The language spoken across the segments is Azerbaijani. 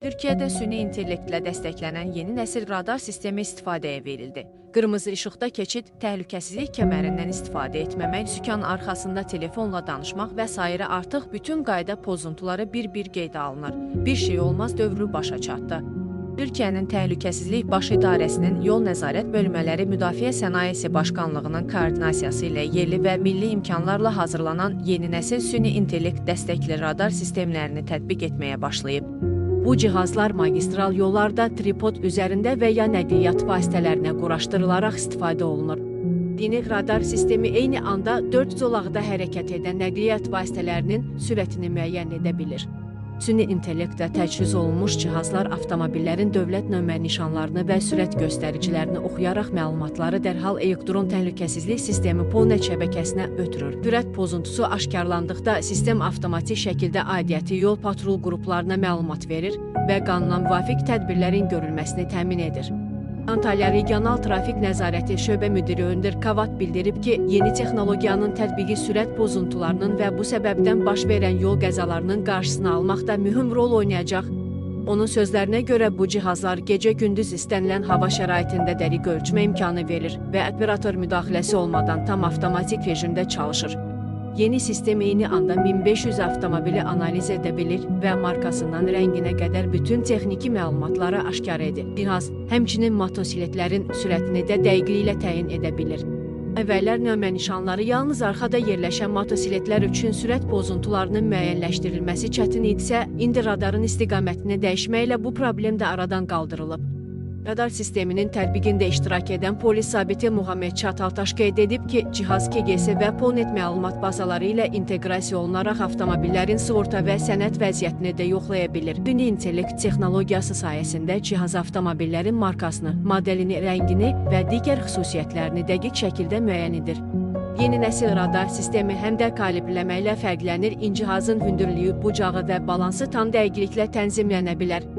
Türkiyədə süni intellektlə dəstəklənən yeni nəsil radar sistemi istifadəyə verildi. Qırmızı işıqda keçid, təhlükəsizlik kəmərindən istifadə etməmək, sükan arxasında telefonla danışmaq və s. artıq bütün qayda pozuntuları bir-bir qeydə alınır. Bir şey olmaz dövrü başa çatdı. Türkiyənin Təhlükəsizlik Baş İdarəsinin Yol Nəzarət Bölmələri Müdafiə Sənayesi Başkanlığının koordinasiyası ilə yerli və milli imkanlarla hazırlanan yeni nəsil süni intellekt dəstəkli radar sistemlərini tətbiq etməyə başlayıb. Bu cihazlar magistral yollarda tripod üzərində və ya nəqliyyat vasitələrinə quraşdırılaraq istifadə olunur. Yeni radar sistemi eyni anda 4 zolaqda hərəkət edən nəqliyyat vasitələrinin sürətini müəyyən edə bilir. Süni intellektlə təchiz olunmuş cihazlar avtomobillərin dövlət nömrə nişanlarını və sürət göstəricilərini oxuyaraq məlumatları dərhal elektron təhlükəsizlik sistemi POLNET şəbəkəsinə ötürür. Sürət pozuntusu aşkarlandıqda sistem avtomatik şəkildə aidiyyəti yol patrul qruplarına məlumat verir və qanuna müvafiq tədbirlərin görülməsini təmin edir. Antalya Regional Trafik Nəzarəti Şöbə Müdiri Öndər Kavat bildirib ki, yeni texnologiyanın tətbiqi sürət pozuntularının və bu səbəbdən baş verən yol qəzalarının qarşısını almaqda mühüm rol oynayacaq. Onun sözlərinə görə bu cihazlar gecə-gündüz istənilən hava şəraitində dəqiq ölçmə imkanı verir və operator müdaxiləsi olmadan tam avtomatik rejimdə çalışır. Yeni sistem eyni anda 1500 avtomobili analiz edə bilir və markasından rənginə qədər bütün texniki məlumatları aşkar edir. Cihaz həmçinin motosikletlərin sürətini də dəqiqliklə təyin edə bilir. Əvvəllər nömrə nişanları yalnız arxada yerləşən motosikletlər üçün sürət pozuntularının müəyyənləşdirilməsi çətin idisə, indi radarın istiqamətini dəyişməklə bu problem də aradan qaldırılıb. Radar sisteminin tətbiqində iştirak edən polis zabiti Muhammed Çataltaş qeyd edib ki, cihaz KGS və POLNET məlumat bazaları ilə inteqrasiya olunaraq avtomobillərin sığorta və sənəd vəziyyətini də yoxlaya bilir. Süni intellekt texnologiyası sayəsində cihaz avtomobillərin markasını, modelini, rəngini və digər xüsusiyyətlərini dəqiq şəkildə müəyyən edir. Yeni nəsil radar sistemi həm də kalibrləməklə fərqlənir, cihazın hündürlüyü, bucağı və balansı tam dəqiqliklə tənzimlənə bilər.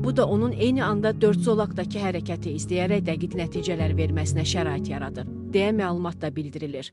Bu da onun eyni anda 4 zolaqdakı hərəkəti izləyərək dəqiq nəticələr verməsinə şərait yaradır, deyə məlumatda bildirilir.